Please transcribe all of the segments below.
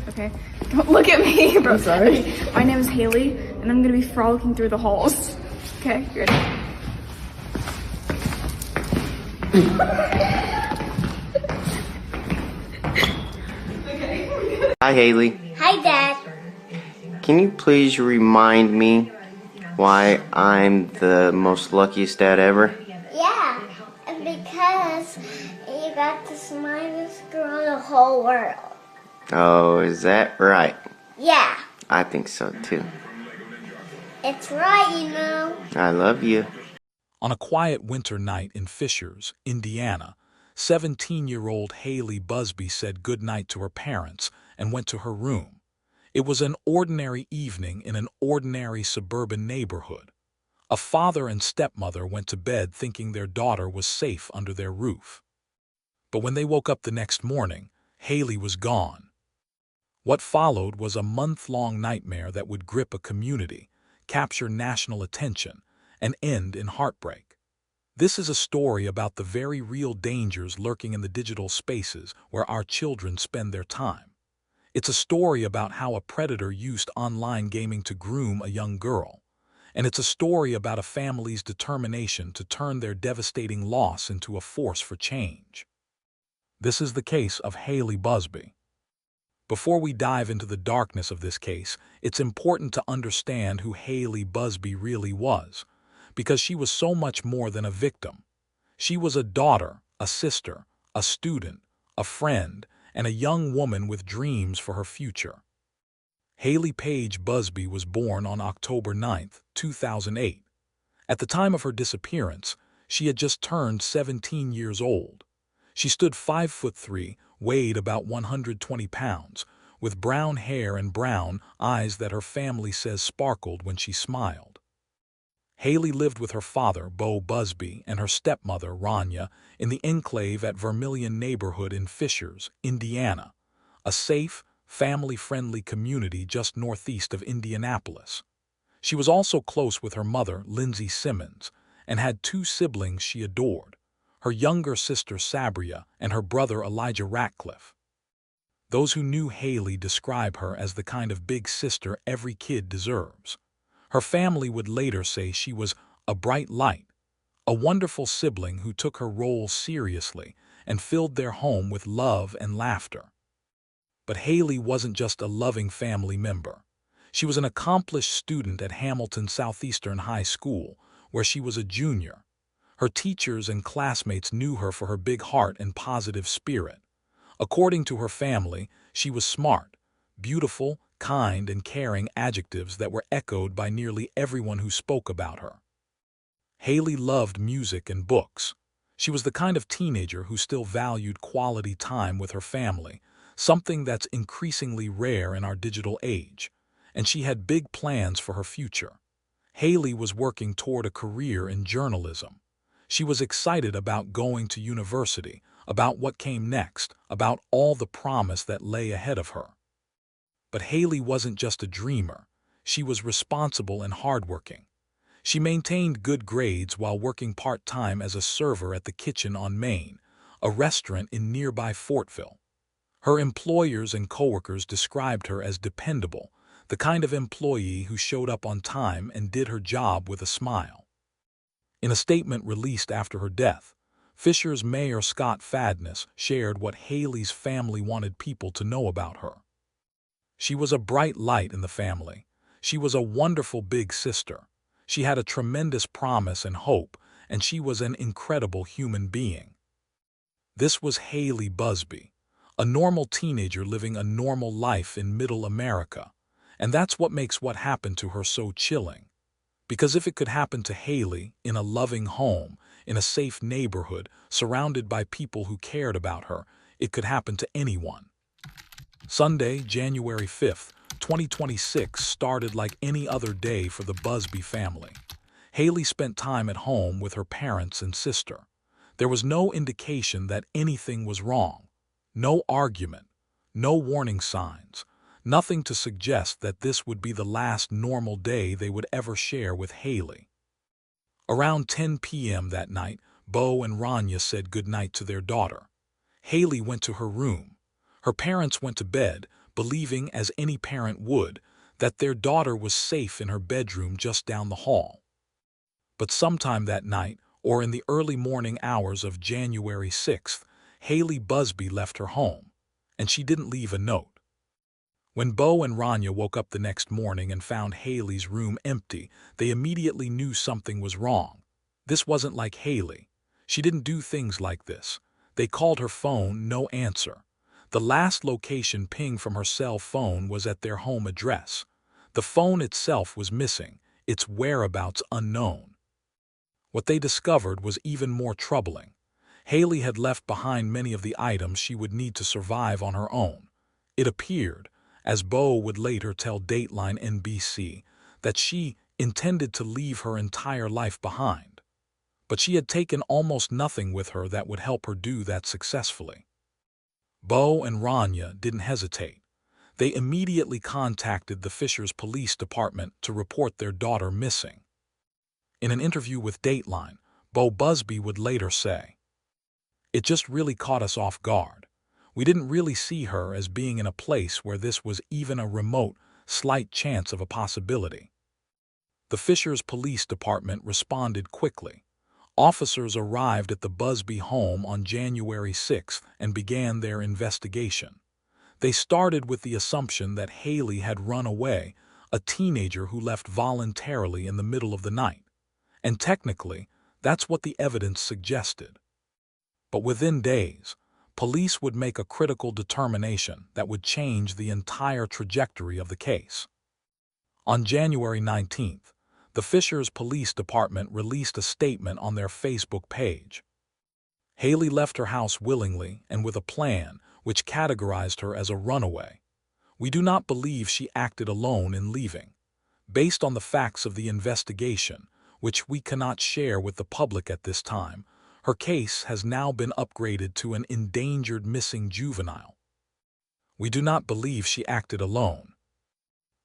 okay? Don't look at me, bro. I'm sorry. Okay, my name is Hailey, and I'm gonna be frolicking through the halls. Okay, you ready? Hi, Hailey. Hi, Dad. Can you please remind me why I'm the most luckiest dad ever? Yeah, because you got the smartest girl in the whole world. Oh, is that right? Yeah, I think so too. it's right, you know. I love you. On a quiet winter night in Fishers, Indiana, 17-year-old Hailey Buzbee said goodnight to her parents and went to her room. It was an ordinary evening in an ordinary suburban neighborhood. A father and stepmother went to bed thinking their daughter was safe under their roof. But when they woke up the next morning, Hailey was gone. What followed was a month-long nightmare that would grip a community, capture national attention, and end in heartbreak. This is a story about the very real dangers lurking in the digital spaces where our children spend their time. It's a story about how a predator used online gaming to groom a young girl. And it's a story about a family's determination to turn their devastating loss into a force for change. This is the case of Hailey Buzbee. Before we dive into the darkness of this case, it's important to understand who Hailey Buzbee really was, because she was so much more than a victim. She was a daughter, a sister, a student, a friend, and a young woman with dreams for her future. Hailey Paige Buzbee was born on October 9, 2008. At the time of her disappearance, she had just turned 17 years old. She stood 5'3", weighed about 120 pounds, with brown hair and brown eyes that her family says sparkled when she smiled. Hailey lived with her father, Bo Buzbee, and her stepmother, Rania, in the enclave at Vermilion neighborhood in Fishers, Indiana, a safe, family-friendly community just northeast of Indianapolis. She was also close with her mother, Lindsay Simmons, and had two siblings she adored, her younger sister Sabria and her brother Elijah Ratcliffe. Those who knew Hailey describe her as the kind of big sister every kid deserves. Her family would later say she was a bright light, a wonderful sibling who took her role seriously and filled their home with love and laughter. But Hailey wasn't just a loving family member. She was an accomplished student at Hamilton Southeastern High School, where she was a junior. Her teachers and classmates knew her for her big heart and positive spirit. According to her family, she was smart, beautiful, kind, and caring, adjectives that were echoed by nearly everyone who spoke about her. Hailey loved music and books. She was the kind of teenager who still valued quality time with her family, something that's increasingly rare in our digital age. And she had big plans for her future. Hailey was working toward a career in journalism. She was excited about going to university, about what came next, about all the promise that lay ahead of her. But Hailey wasn't just a dreamer. She was responsible and hardworking. She maintained good grades while working part-time as a server at the Kitchen on Main, a restaurant in nearby Fortville. Her employers and coworkers described her as dependable, the kind of employee who showed up on time and did her job with a smile. In a statement released after her death, Fishers Mayor Scott Fadness shared what Hailey's family wanted people to know about her. She was a bright light in the family. She was a wonderful big sister. She had a tremendous promise and hope, and she was an incredible human being. This was Hailey Buzbee, a normal teenager living a normal life in Middle America. And that's what makes what happened to her so chilling. Because if it could happen to Hailey in a loving home, in a safe neighborhood, surrounded by people who cared about her, it could happen to anyone. Sunday, January 5th, 2026 started like any other day for the Buzbee family. Hailey spent time at home with her parents and sister. There was no indication that anything was wrong. No argument. No warning signs. Nothing to suggest that this would be the last normal day they would ever share with Hailey. Around 10 p.m. that night, Bo and Rania said goodnight to their daughter. Hailey went to her room. Her parents went to bed, believing, as any parent would, that their daughter was safe in her bedroom just down the hall. But sometime that night, or in the early morning hours of January 6th, Hailey Buzbee left her home, and she didn't leave a note. When Bo and Rania woke up the next morning and found Hailey's room empty, they immediately knew something was wrong. This wasn't like Hailey. She didn't do things like this. They called her phone, no answer. The last location ping from her cell phone was at their home address. The phone itself was missing, its whereabouts unknown. What they discovered was even more troubling. Hailey had left behind many of the items she would need to survive on her own. It appeared, as Bo would later tell Dateline NBC, that she intended to leave her entire life behind. But she had taken almost nothing with her that would help her do that successfully. Bo and Rania didn't hesitate. They immediately contacted the Fishers Police Department to report their daughter missing. In an interview with Dateline, Bo Buzbee would later say, "It just really caught us off guard. We didn't really see her as being in a place where this was even a remote, slight chance of a possibility." The Fishers Police Department responded quickly. Officers arrived at the Buzbee home on January 6th and began their investigation. They started with the assumption that Hailey had run away, a teenager who left voluntarily in the middle of the night. And technically, that's what the evidence suggested. But within days, police would make a critical determination that would change the entire trajectory of the case. On January 19th, the Fishers Police Department released a statement on their Facebook page. Hailey left her house willingly and with a plan, which categorized her as a runaway. We do not believe she acted alone in leaving. Based on the facts of the investigation, which we cannot share with the public at this time, her case has now been upgraded to an endangered missing juvenile. We do not believe she acted alone.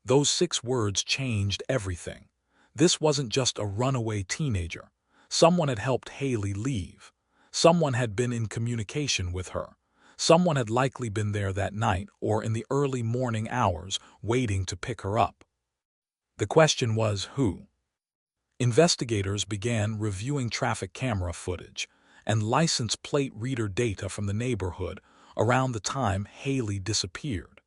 Those 6 words changed everything. This wasn't just a runaway teenager. Someone had helped Hailey leave. Someone had been in communication with her. Someone had likely been there that night or in the early morning hours waiting to pick her up. The question was, who? Investigators began reviewing traffic camera footage and license plate reader data from the neighborhood around the time Hailey disappeared.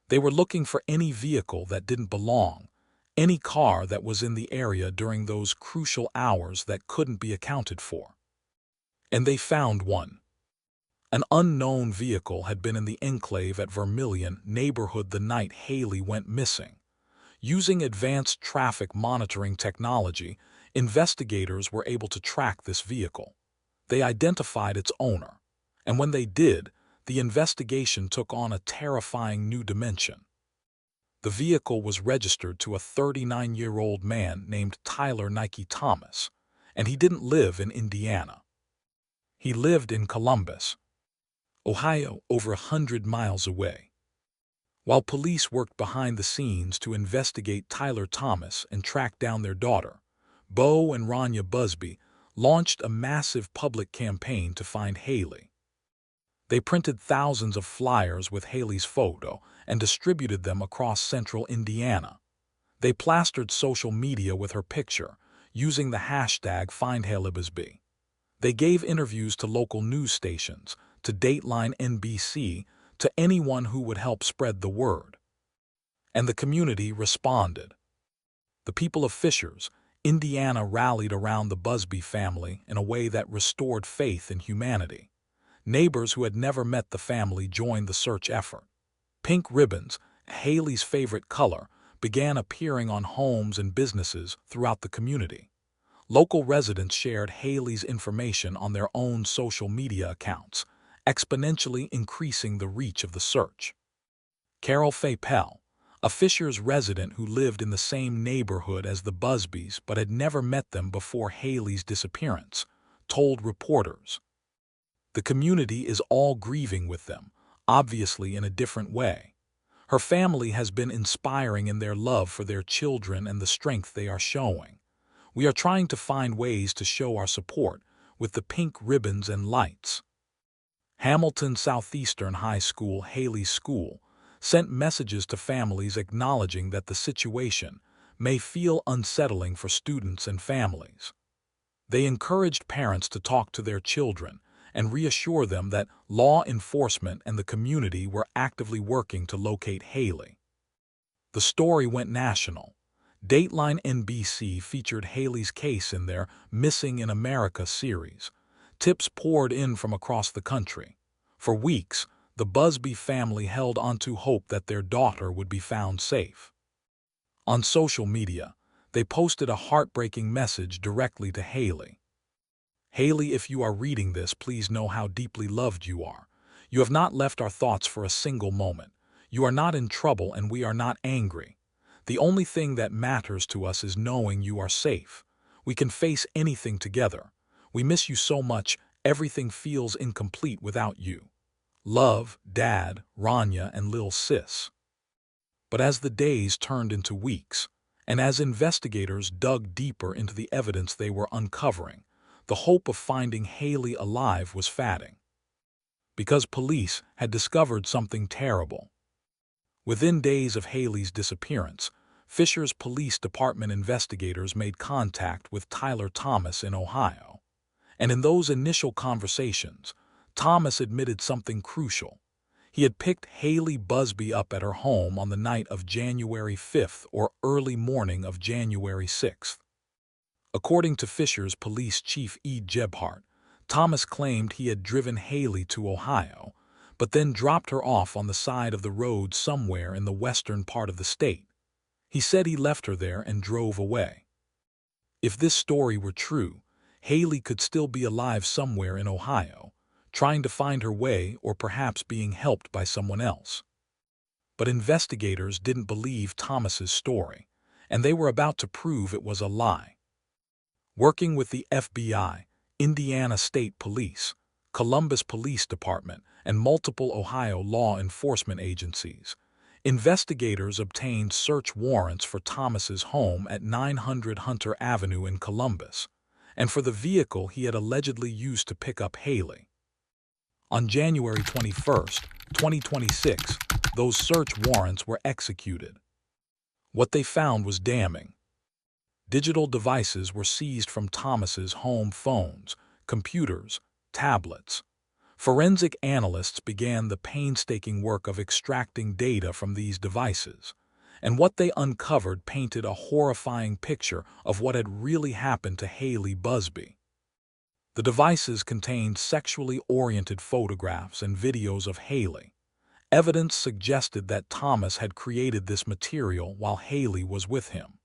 They were looking for any vehicle that didn't belong, any car that was in the area during those crucial hours that couldn't be accounted for. And they found one. An unknown vehicle had been in the enclave at Vermilion neighborhood the night Hailey went missing. Using advanced traffic monitoring technology, investigators were able to track this vehicle. They identified its owner, and when they did, the investigation took on a terrifying new dimension. The vehicle was registered to a 39-year-old man named Tyler Nike Thomas, and he didn't live in Indiana. He lived in Columbus, Ohio, over 100 miles away. While police worked behind the scenes to investigate Tyler Thomas and track down their daughter, Bo and Rania Buzbee launched a massive public campaign to find Hailey. They printed thousands of flyers with Hailey's photo and distributed them across central Indiana. They plastered social media with her picture, using the hashtag #FindHaileyBuzbee. They gave interviews to local news stations, to Dateline NBC, to anyone who would help spread the word. And the community responded. The people of Fishers, Indiana rallied around the Buzbee family in a way that restored faith in humanity. Neighbors who had never met the family joined the search effort. Pink ribbons, Hailey's favorite color, began appearing on homes and businesses throughout the community. Local residents shared Hailey's information on their own social media accounts, exponentially increasing the reach of the search. Carol Faye Pell, a Fishers resident who lived in the same neighborhood as the Buzbees but had never met them before Hailey's disappearance, told reporters, "The community is all grieving with them, obviously in a different way. Her family has been inspiring in their love for their children and the strength they are showing. We are trying to find ways to show our support with the pink ribbons and lights." Hamilton Southeastern High School, Hailey's school, sent messages to families acknowledging that the situation may feel unsettling for students and families. They encouraged parents to talk to their children and reassure them that law enforcement and the community were actively working to locate Hailey. The story went national. Dateline NBC featured Hailey's case in their Missing in America series. Tips poured in from across the country. For weeks, the Buzbee family held onto hope that their daughter would be found safe. On social media, they posted a heartbreaking message directly to Hailey. "Hailey, if you are reading this, please know how deeply loved you are. You have not left our thoughts for a single moment. You are not in trouble and we are not angry. The only thing that matters to us is knowing you are safe. We can face anything together. We miss you so much, everything feels incomplete without you. Love, Dad, Rania, and Lil Sis." But as the days turned into weeks, and as investigators dug deeper into the evidence they were uncovering, the hope of finding Hailey alive was fading. Because police had discovered something terrible. Within days of Hailey's disappearance, Fisher's Police Department investigators made contact with Tyler Thomas in Ohio. And in those initial conversations, Thomas admitted something crucial. He had picked Hailey Buzbee up at her home on the night of January 5th or early morning of January 6th. According to Fisher's Police Chief E. Gebhardt, Thomas claimed he had driven Hailey to Ohio, but then dropped her off on the side of the road somewhere in the western part of the state. He said he left her there and drove away. If this story were true, Hailey could still be alive somewhere in Ohio, trying to find her way or perhaps being helped by someone else. But investigators didn't believe Thomas's story, and they were about to prove it was a lie. Working with the FBI, Indiana State Police, Columbus Police Department, and multiple Ohio law enforcement agencies, investigators obtained search warrants for Thomas's home at 900 Hunter Avenue in Columbus, and for the vehicle he had allegedly used to pick up Hailey. On January 21st, 2026, those search warrants were executed. What they found was damning. Digital devices were seized from Thomas's home: phones, computers, tablets. Forensic analysts began the painstaking work of extracting data from these devices, and what they uncovered painted a horrifying picture of what had really happened to Hailey Buzbee. The devices contained sexually oriented photographs and videos of Hailey. Evidence suggested that Thomas had created this material while Hailey was with him.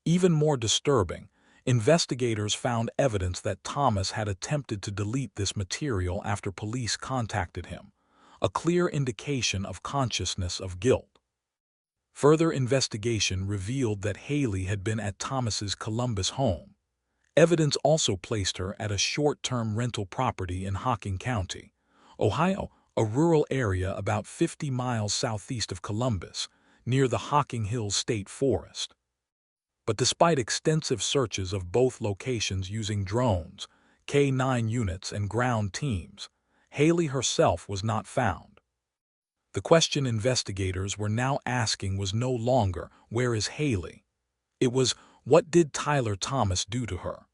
Even more disturbing, investigators found evidence that Thomas had attempted to delete this material after police contacted him, a clear indication of consciousness of guilt. Further investigation revealed that Hailey had been at Thomas's Columbus home. Evidence also placed her at a short-term rental property in Hocking County, Ohio, a rural area about 50 miles southeast of Columbus, near the Hocking Hills State Forest. But despite extensive searches of both locations using drones, K-9 units, and ground teams, Hailey herself was not found. The question investigators were now asking was no longer, "Where is Hailey?" It was, "What did Tyler Thomas do to her?"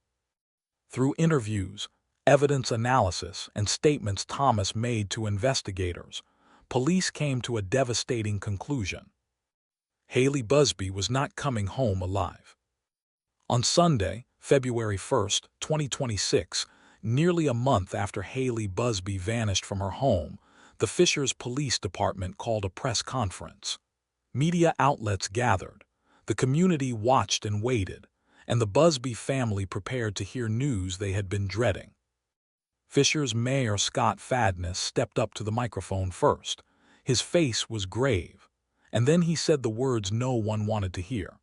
Through interviews, evidence analysis, and statements Thomas made to investigators, police came to a devastating conclusion. Hailey Buzbee was not coming home alive. On Sunday, February 1st, 2026, nearly a month after Hailey Buzbee vanished from her home, the Fishers Police Department called a press conference. Media outlets gathered, the community watched and waited, and the Buzbee family prepared to hear news they had been dreading. Fishers Mayor Scott Fadness stepped up to the microphone first. His face was grave, and then he said the words no one wanted to hear.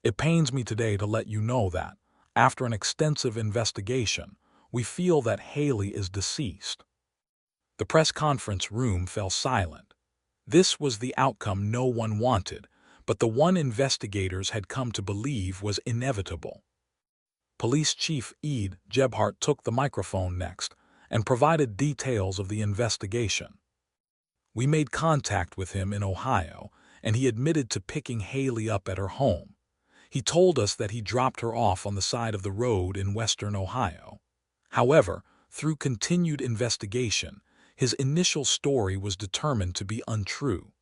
"It pains me today to let you know that, after an extensive investigation, we feel that Hailey is deceased." The press conference room fell silent. This was the outcome no one wanted, but the one investigators had come to believe was inevitable. Police Chief E. Gebhardt took the microphone next and provided details of the investigation. We made contact with him in Ohio, and he admitted to picking Hailey up at her home. He told us that he dropped her off on the side of the road in western Ohio. However, through continued investigation, his initial story was determined to be untrue.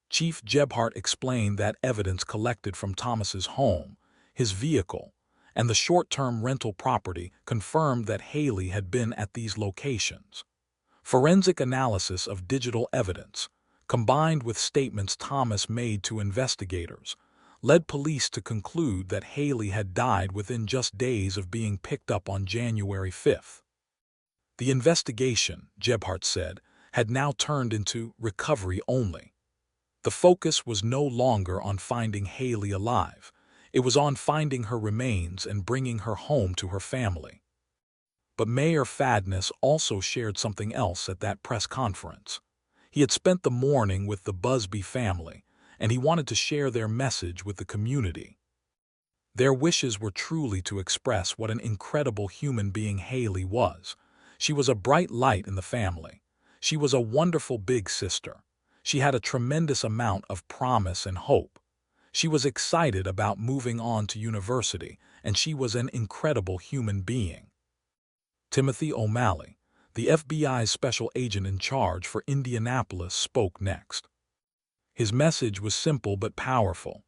Chief Gebhardt explained that evidence collected from Thomas's home, his vehicle, and the short-term rental property confirmed that Hailey had been at these locations. Forensic analysis of digital evidence, combined with statements Thomas made to investigators, led police to conclude that Hailey had died within just days of being picked up on January 5th. The investigation, Gebhardt said, had now turned into recovery only. The focus was no longer on finding Hailey alive. It was on finding her remains and bringing her home to her family. But Mayor Fadness also shared something else at that press conference. He had spent the morning with the Buzbee family, and he wanted to share their message with the community. Their wishes were truly to express what an incredible human being Hailey was. She was a bright light in the family. She was a wonderful big sister. She had a tremendous amount of promise and hope. She was excited about moving on to university, and she was an incredible human being. Timothy O'Malley, the FBI's special agent in charge for Indianapolis, spoke next. His message was simple but powerful.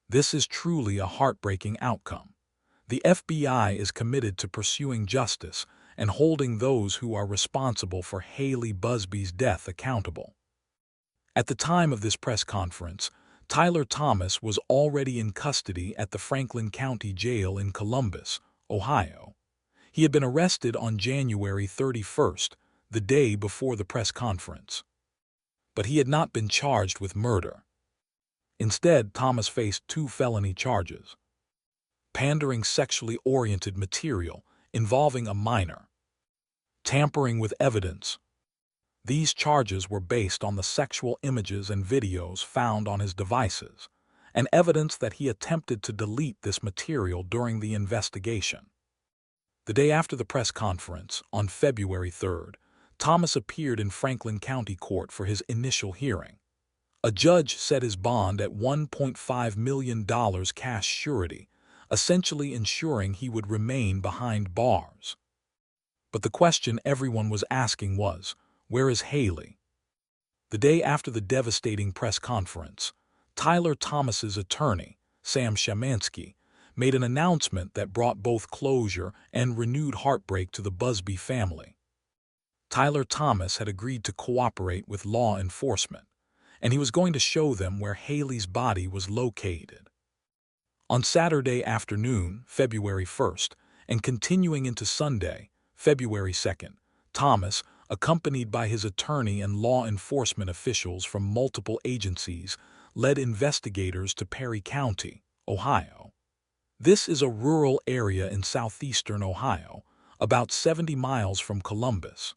This is truly a heartbreaking outcome. The FBI is committed to pursuing justice and holding those who are responsible for Hailey Buzbee's death accountable. At the time of this press conference, Tyler Thomas was already in custody at the Franklin County Jail in Columbus, Ohio. He had been arrested on January 31st, the day before the press conference. But he had not been charged with murder. Instead, Thomas faced 2 felony charges: pandering sexually oriented material involving a minor, tampering with evidence. These charges were based on the sexual images and videos found on his devices, and evidence that he attempted to delete this material during the investigation. The day after the press conference, on February 3rd, Thomas appeared in Franklin County Court for his initial hearing. A judge set his bond at $1.5 million cash surety, essentially ensuring he would remain behind bars. But the question everyone was asking was, where is Hailey? The day after the devastating press conference, Tyler Thomas's attorney, Sam Shamansky, made an announcement that brought both closure and renewed heartbreak to the Buzbee family. Tyler Thomas had agreed to cooperate with law enforcement, and he was going to show them where Hailey's body was located. On Saturday afternoon, February 1st, and continuing into Sunday, February 2nd, Thomas, accompanied by his attorney and law enforcement officials from multiple agencies, led investigators to Perry County, Ohio. This is a rural area in southeastern Ohio, about 70 miles from Columbus.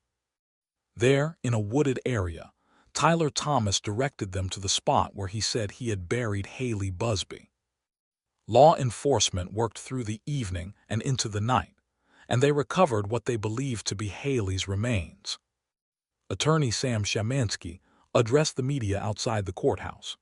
There, in a wooded area, Tyler Thomas directed them to the spot where he said he had buried Hailey Buzbee. Law enforcement worked through the evening and into the night, and they recovered what they believed to be Hailey's remains. Attorney Sam Shamansky addressed the media outside the courthouse.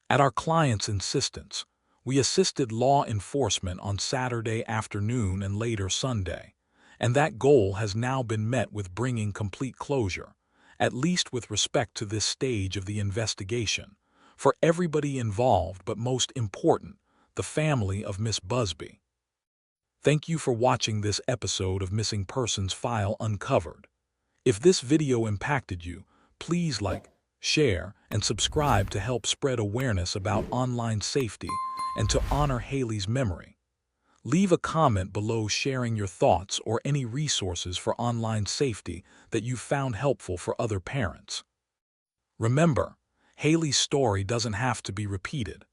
At our client's insistence, we assisted law enforcement on Saturday afternoon and later Sunday, and that goal has now been met with bringing complete closure, at least with respect to this stage of the investigation, for everybody involved, but most important, the family of Miss Buzbee. Thank you for watching this episode of Missing Persons File Uncovered. If this video impacted you, please like, share, and subscribe to help spread awareness about online safety and to honor Hailey's memory. Leave a comment below sharing your thoughts or any resources for online safety that you found helpful for other parents. Remember, Hailey's story doesn't have to be repeated,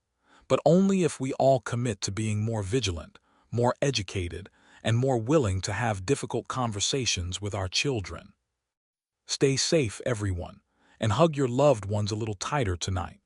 but only if we all commit to being more vigilant, more educated, and more willing to have difficult conversations with our children. Stay safe, everyone, and hug your loved ones a little tighter tonight.